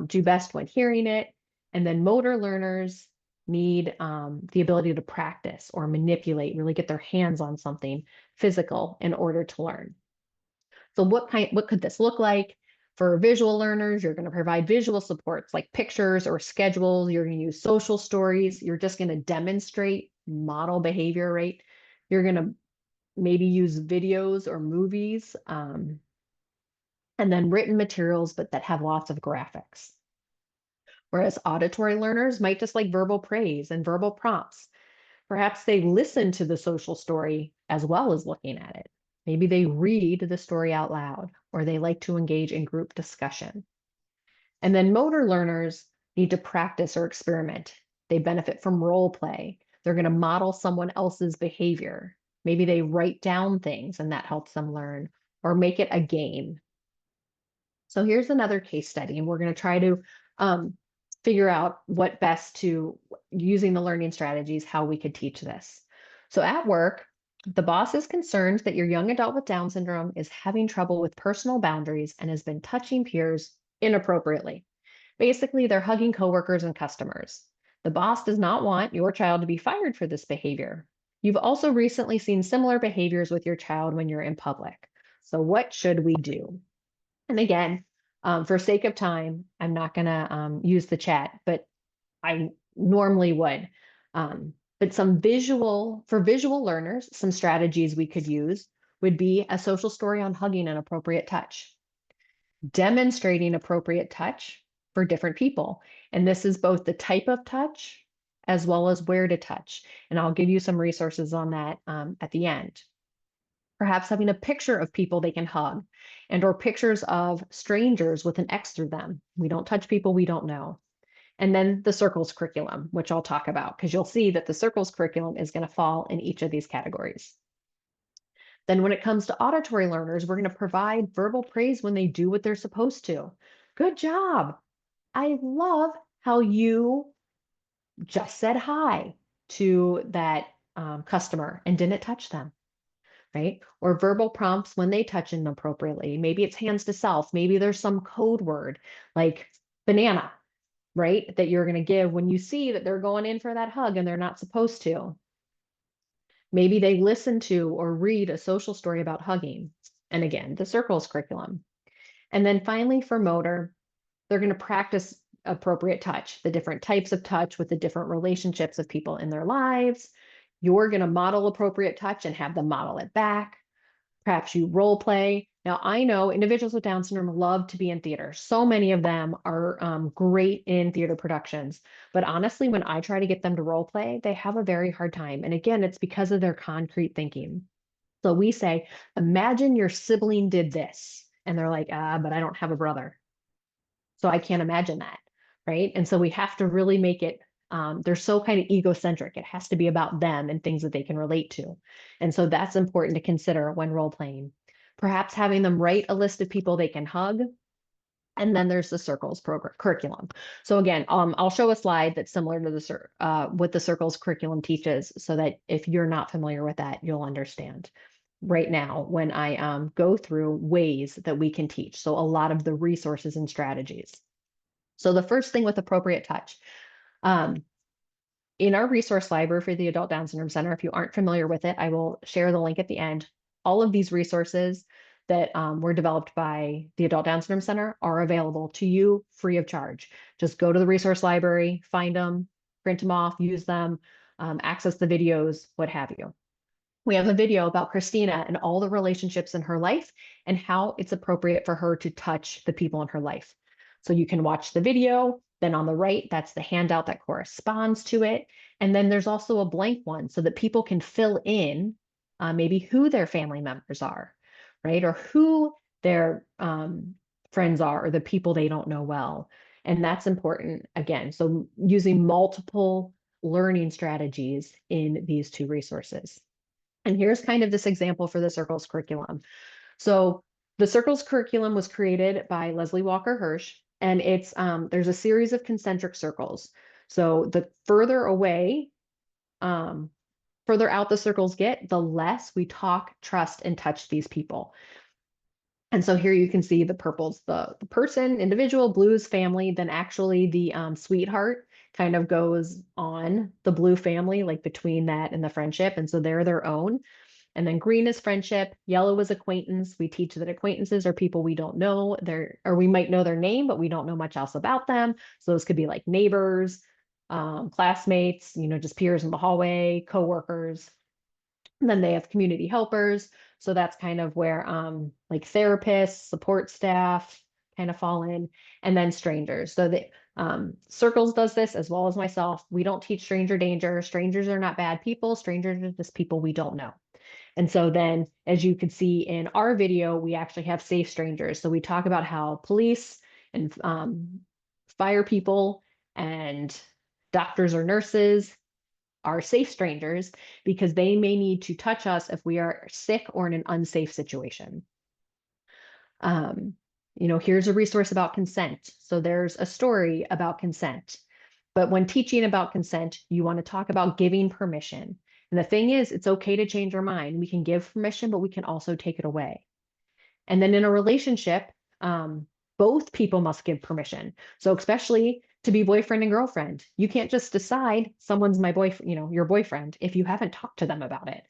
do best when hearing it. And then motor learners need the ability to practice or manipulate, really get their hands on something physical in order to learn. So what could this look like? For visual learners, you're going to provide visual supports like pictures or schedules. You're going to use social stories. You're just going to demonstrate model behavior, right? You're going to maybe use videos or movies, and then written materials, but that have lots of graphics. Whereas auditory learners might just like verbal praise and verbal prompts. Perhaps they listen to the social story as well as looking at it. Maybe they read the story out loud, or they like to engage in group discussion. And then motor learners need to practice or experiment. They benefit from role play. They're going to model someone else's behavior. Maybe they write down things and that helps them learn, or make it a game. So here's another case study, and we're going to try to figure out what best to, using the learning strategies, how we could teach this. So at work, the boss is concerned that your young adult with Down syndrome is having trouble with personal boundaries and has been touching peers inappropriately. Basically, they're hugging coworkers and customers. The boss does not want your child to be fired for this behavior. You've also recently seen similar behaviors with your child when you're in public. So what should we do? And again, for sake of time, I'm not going to use the chat, but I normally would. But for visual learners, some strategies we could use would be a social story on hugging and appropriate touch, demonstrating appropriate touch for different people. And this is both the type of touch as well as where to touch. And I'll give you some resources on that at the end. Perhaps having a picture of people they can hug, and or pictures of strangers with an X through them. We don't touch people we don't know. And then the circles curriculum, which I'll talk about, because you'll see that the circles curriculum is going to fall in each of these categories. Then when it comes to auditory learners, we're going to provide verbal praise when they do what they're supposed to. Good job. I love how you just said hi to that customer and didn't touch them, right? Or verbal prompts when they touch inappropriately. Maybe it's hands to self. Maybe there's some code word like banana, right? That you're going to give when you see that they're going in for that hug and they're not supposed to. Maybe they listen to or read a social story about hugging. And again, the circles curriculum. And then finally, for motor, they're going to practice appropriate touch, the different types of touch with the different relationships of people in their lives. You're going to model appropriate touch and have them model it back. Perhaps you role play. Now, I know individuals with Down syndrome love to be in theater. So many of them are great in theater productions. But honestly, when I try to get them to role play, they have a very hard time. And again, it's because of their concrete thinking. So we say, imagine your sibling did this. And they're like, but I don't have a brother. So I can't imagine that, right? And so we have to really make it, they're so kind of egocentric. It has to be about them and things that they can relate to. And so that's important to consider when role playing. Perhaps having them write a list of people they can hug. And then there's the circles curriculum. So again, I'll show a slide that's similar to what the circles curriculum teaches, so that if you're not familiar with that, you'll understand right now when I go through ways that we can teach. So a lot of the resources and strategies. So the first thing with appropriate touch. In our resource library for the Adult Down Syndrome Center, if you aren't familiar with it, I will share the link at the end. All of these resources that were developed by the Adult Down Syndrome Center are available to you free of charge. Just go to the resource library, find them, print them off, use them, access the videos, what have you. We have a video about Christina and all the relationships in her life and how it's appropriate for her to touch the people in her life. So you can watch the video. Then on the right, that's the handout that corresponds to it. And then there's also a blank one so that people can fill in maybe who their family members are, right? Or who their friends are, or the people they don't know well. And that's important again. So using multiple learning strategies in these two resources. And here's kind of this example for the circles curriculum. So the circles curriculum was created by Leslie Walker Hirsch, and it's there's a series of concentric circles. So the further away, further out the circles get, the less we talk, trust, and touch these people. And so here you can see the purples, the person, individual, blues, family, then actually the sweetheart kind of goes on the blue family, like between that and the friendship. And so they're their own. And then green is friendship, yellow is acquaintance. We teach that acquaintances are people we don't know, or we might know their name, but we don't know much else about them. So those could be like neighbors, classmates, just peers in the hallway, coworkers. And then they have community helpers. So that's kind of where like therapists, support staff kind of fall in, and then strangers. So the Circles does this as well as myself. We don't teach stranger danger. Strangers are not bad people. Strangers are just people we don't know. And so then, as you can see in our video, we actually have safe strangers. So we talk about how police and fire people and doctors or nurses are safe strangers because they may need to touch us if we are sick or in an unsafe situation. Here's a resource about consent. So there's a story about consent. But when teaching about consent, you want to talk about giving permission. And the thing is, it's okay to change our mind. We can give permission, but we can also take it away. And then in a relationship, both people must give permission. So especially to be boyfriend and girlfriend, you can't just decide someone's my boyfriend, your boyfriend, if you haven't talked to them about it,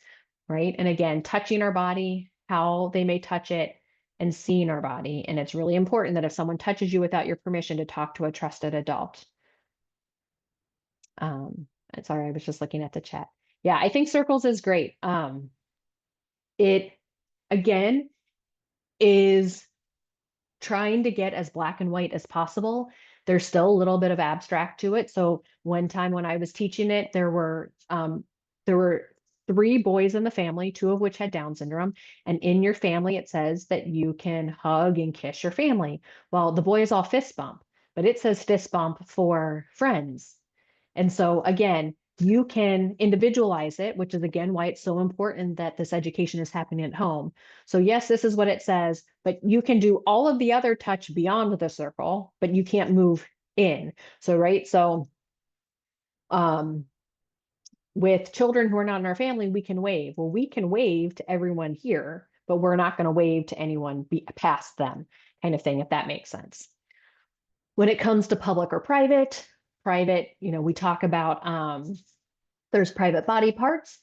right? And again, touching our body, how they may touch it, and seeing our body. And it's really important that if someone touches you without your permission, to talk to a trusted adult. Sorry, I was just looking at the chat. Yeah, I think circles is great. It again is trying to get as black and white as possible. There's still a little bit of abstract to it. So one time when I was teaching it, there were 3 boys in the family, 2 of which had Down syndrome. And in your family, it says that you can hug and kiss your family. Well, the boys all fist bump, but it says fist bump for friends. And so again, you can individualize it, which is again why it's so important that this education is happening at home. So yes, this is what it says, but you can do all of the other touch beyond the circle, but you can't move in. So, right. So, with children who are not in our family, we can wave. Well, we can wave to everyone here, but we're not going to wave to anyone past them, kind of thing, if that makes sense. When it comes to public or private, we talk about there's private body parts,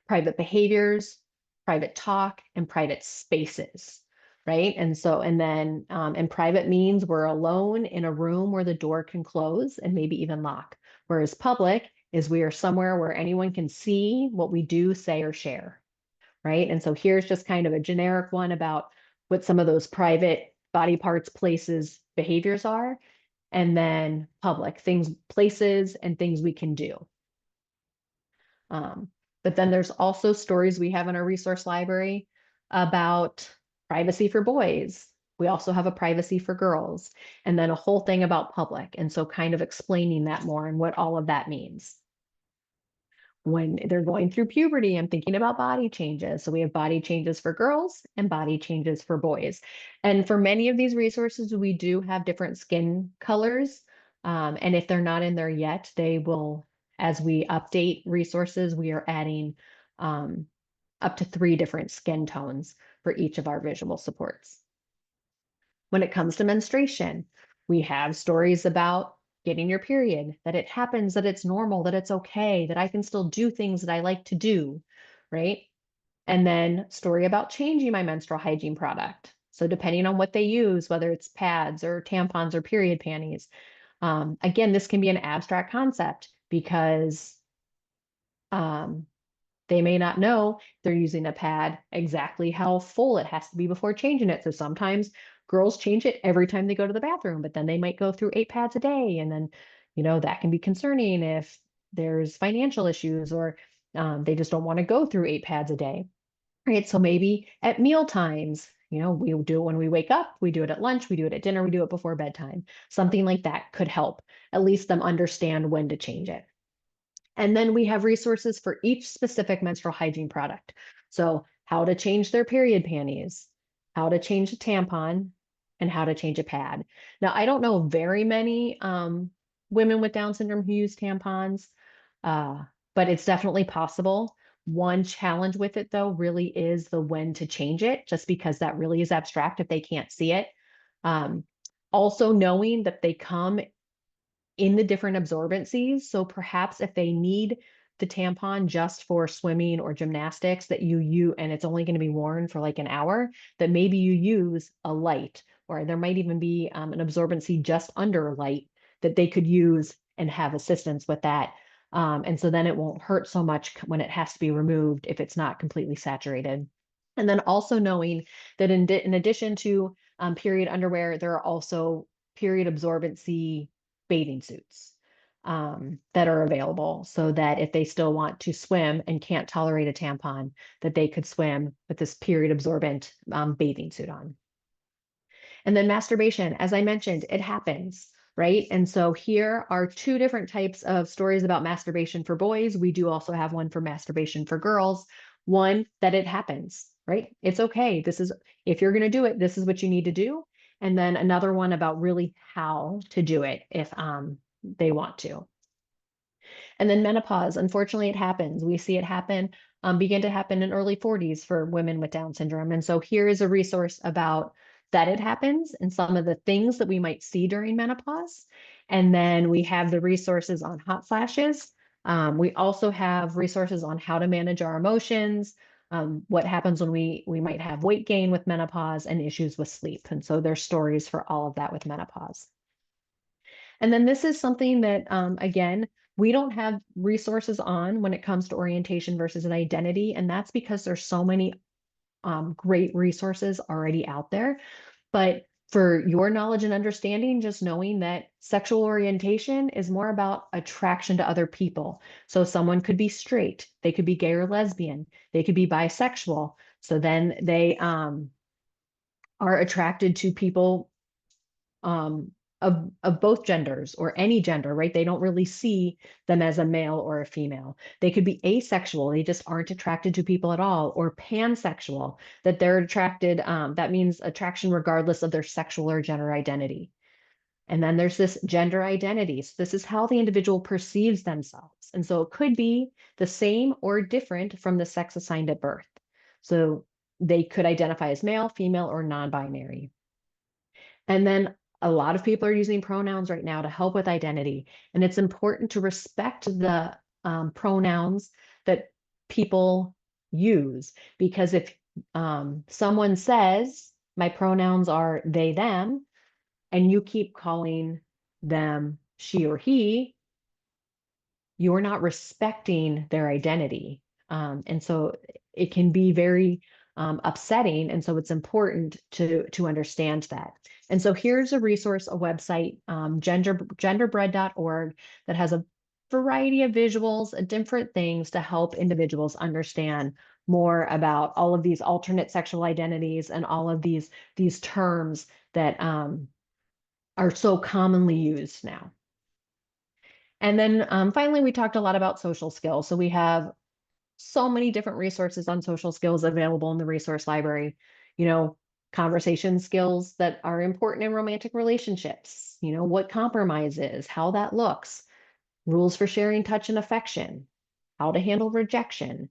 private behaviors, private talk, and private spaces, right? And private means we're alone in a room where the door can close and maybe even lock. Whereas public is we are somewhere where anyone can see what we do, say, or share, right? And so here's just kind of a generic one about what some of those private body parts, places, behaviors are. And then public, things, places, and things we can do. But then there's also stories we have in our resource library about privacy for boys. We also have a privacy for girls, and then a whole thing about public. And so kind of explaining that more and what all of that means. When they're going through puberty, I'm thinking about body changes. So we have body changes for girls and body changes for boys. And for many of these resources, we do have different skin colors. And if they're not in there yet, they will, as we update resources, we are adding up to 3 different skin tones for each of our visual supports. When it comes to menstruation, we have stories about getting your period, that it happens, that it's normal, that it's okay, that I can still do things that I like to do, right? And then story about changing my menstrual hygiene product. So depending on what they use, whether it's pads or tampons or period panties, again, this can be an abstract concept because they may not know they're using a pad exactly how full it has to be before changing it. So sometimes girls change it every time they go to the bathroom, but then they might go through 8 pads a day. And then, that can be concerning if there's financial issues or they just don't want to go through 8 pads a day. Right. So maybe at meal times, we do it when we wake up, we do it at lunch, we do it at dinner, we do it before bedtime. Something like that could help at least them understand when to change it. And then we have resources for each specific menstrual hygiene product. So how to change their period panties, how to change a tampon, and how to change a pad. Now, I don't know very many women with Down syndrome who use tampons, but it's definitely possible. One challenge with it, though, really is the when to change it, just because that really is abstract if they can't see it. Also knowing that they come in the different absorbencies. So perhaps if they need the tampon just for swimming or gymnastics that and it's only going to be worn for like an hour, that maybe you use a light, or there might even be an absorbency just under light that they could use and have assistance with that. And so then it won't hurt so much when it has to be removed if it's not completely saturated. And then also knowing that in addition to period underwear, there are also period absorbency bathing suits that are available, so that if they still want to swim and can't tolerate a tampon, that they could swim with this period absorbent bathing suit on. And then masturbation, as I mentioned, it happens. right? And so here are two different types of stories about masturbation for boys. We do also have one for masturbation for girls. One, that it happens, right? It's okay. This is, if you're going to do it, this is what you need to do. And then another one about really how to do it if they want to. And then menopause, unfortunately, it happens. We see it happen, begin to happen in early 40s for women with Down syndrome. And so here is a resource about that it happens and some of the things that we might see during menopause. And then we have the resources on hot flashes. We also have resources on how to manage our emotions, what happens when we might have weight gain with menopause and issues with sleep. And so there's stories for all of that with menopause. And then this is something that, again, we don't have resources on when it comes to orientation versus an identity. And that's because there's so many great resources already out there. But for your knowledge and understanding, just knowing that sexual orientation is more about attraction to other people. So someone could be straight, they could be gay or lesbian, they could be bisexual. So then they are attracted to people of both genders or any gender, right? They don't really see them as a male or a female. They could be asexual, they just aren't attracted to people at all, or pansexual, that they're attracted, that means attraction regardless of their sexual or gender identity. And then there's this gender identity. So this is how the individual perceives themselves. And so it could be the same or different from the sex assigned at birth. So they could identify as male, female, or non-binary. And then a lot of people are using pronouns right now to help with identity. And it's important to respect the pronouns that people use, because if someone says, my pronouns are they, them, and you keep calling them she or he, you're not respecting their identity. And so it can be very upsetting. And so it's important to understand that. And so here's a resource, a website, genderbread.org, that has a variety of visuals and different things to help individuals understand more about all of these alternate sexual identities and all of these terms that are so commonly used now. And then finally, we talked a lot about social skills. So we have so many different resources on social skills available in the resource library. You know, conversation skills that are important in romantic relationships, you know, what compromise is, how that looks, rules for sharing touch and affection, how to handle rejection,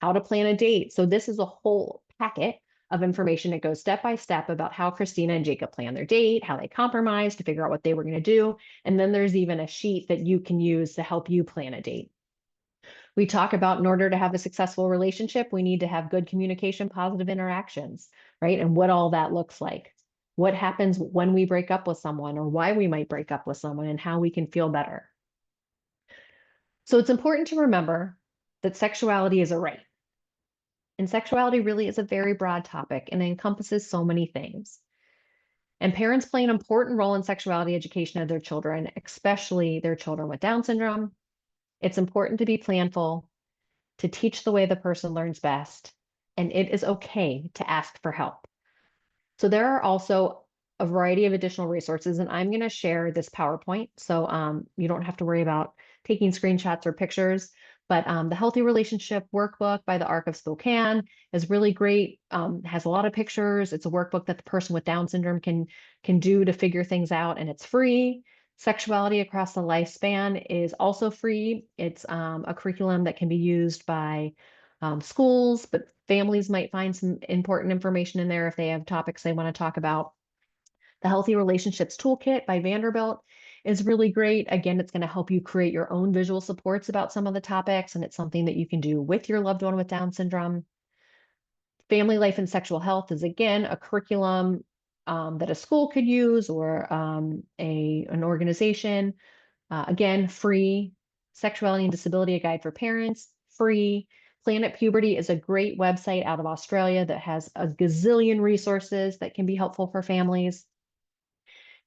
how to plan a date. So this is a whole packet of information that goes step by step about how Christina and Jacob plan their date, how they compromised to figure out what they were going to do. And then there's even a sheet that you can use to help you plan a date. We talk about, in order to have a successful relationship, we need to have good communication, positive interactions, right? And what all that looks like. What happens when we break up with someone, or why we might break up with someone, and how we can feel better. So it's important to remember that sexuality is a right. And sexuality really is a very broad topic and encompasses so many things. And parents play an important role in sexuality education of their children, especially their children with Down syndrome. It's important to be planful, to teach the way the person learns best, and it is okay to ask for help. So there are also a variety of additional resources, and I'm going to share this PowerPoint, so you don't have to worry about taking screenshots or pictures. But the Healthy Relationship Workbook by the Arc of Spokane is really great, has a lot of pictures. It's a workbook that the person with Down syndrome can do to figure things out, and it's free. Sexuality Across the Lifespan is also free. It's a curriculum that can be used by schools, but families might find some important information in there if they have topics they want to talk about. The Healthy Relationships Toolkit by Vanderbilt is really great. Again, it's going to help you create your own visual supports about some of the topics, and it's something that you can do with your loved one with Down syndrome. Family Life and Sexual Health is, again, a curriculum that a school could use, or an organization. Again, free. Sexuality and Disability, a guide for parents, free. Planet Puberty is a great website out of Australia that has a gazillion resources that can be helpful for families.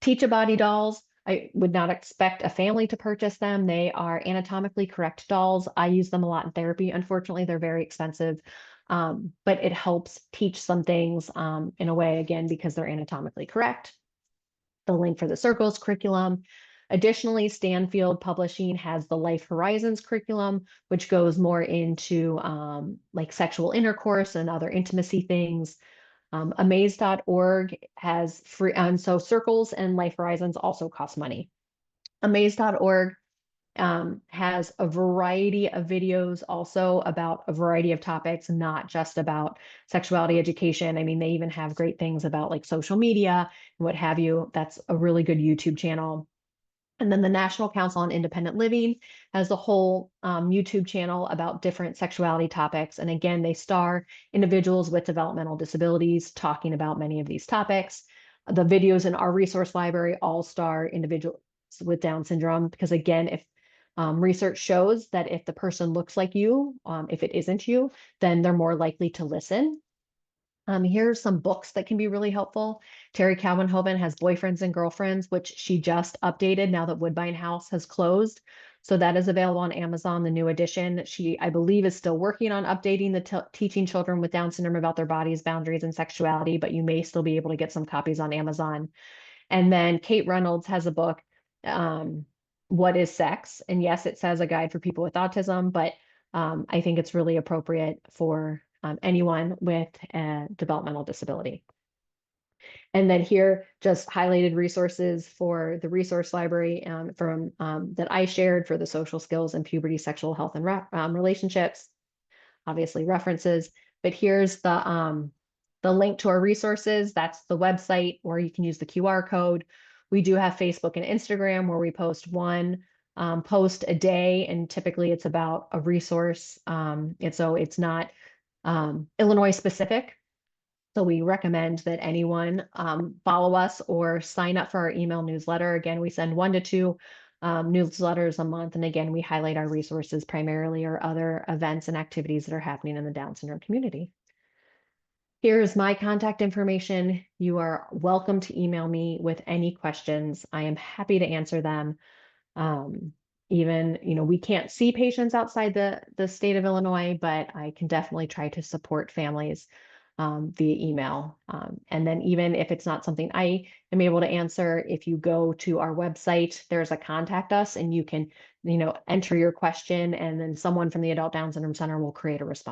Teach-A-Body dolls, I would not expect a family to purchase them. They are anatomically correct dolls. I use them a lot in therapy. Unfortunately, they're very expensive, but it helps teach some things in a way, again, because they're anatomically correct. the link for the Circles curriculum. Additionally, Stanfield Publishing has the Life Horizons curriculum, which goes more into like sexual intercourse and other intimacy things. Amaze.org has free, and so Circles and Life Horizons also cost money. Amaze.org has a variety of videos also about a variety of topics, not just about sexuality education. I mean, they even have great things about like social media and what have you. That's a really good YouTube channel. And then the National Council on Independent Living has a whole YouTube channel about different sexuality topics. And again, they star individuals with developmental disabilities talking about many of these topics. The videos in our resource library all star individuals with Down syndrome, because again, if research shows that if the person looks like you, if it isn't you, then they're more likely to listen. Here's some books that can be really helpful. Terry Calvin-Hoven has Boyfriends and Girlfriends, which she just updated now that Woodbine House has closed. So that is available on Amazon, the new edition. She, I believe, is still working on updating the teaching children with Down syndrome about their bodies, boundaries, and sexuality, but you may still be able to get some copies on Amazon. And then Kate Reynolds has a book, What is Sex? And yes, it says a guide for people with autism, but I think it's really appropriate for anyone with a developmental disability. And then here, just highlighted resources for the resource library from that I shared for the social skills and puberty, sexual health, and relationships. Obviously references, but here's the link to our resources. That's the website, or you can use the QR code. We do have Facebook and Instagram where we post one post a day, and typically it's about a resource. And so it's not Illinois specific. So we recommend that anyone follow us or sign up for our email newsletter. Again, we send 1 to 2 newsletters a month. And again, we highlight our resources primarily or other events and activities that are happening in the Down syndrome community. Here's my contact information. You are welcome to email me with any questions. I am happy to answer them. Even, we can't see patients outside the state of Illinois, but I can definitely try to support families via email. And then even if it's not something I am able to answer, if you go to our website, there's a contact us, and you can, enter your question, and then someone from the Adult Down Syndrome Center will create a response.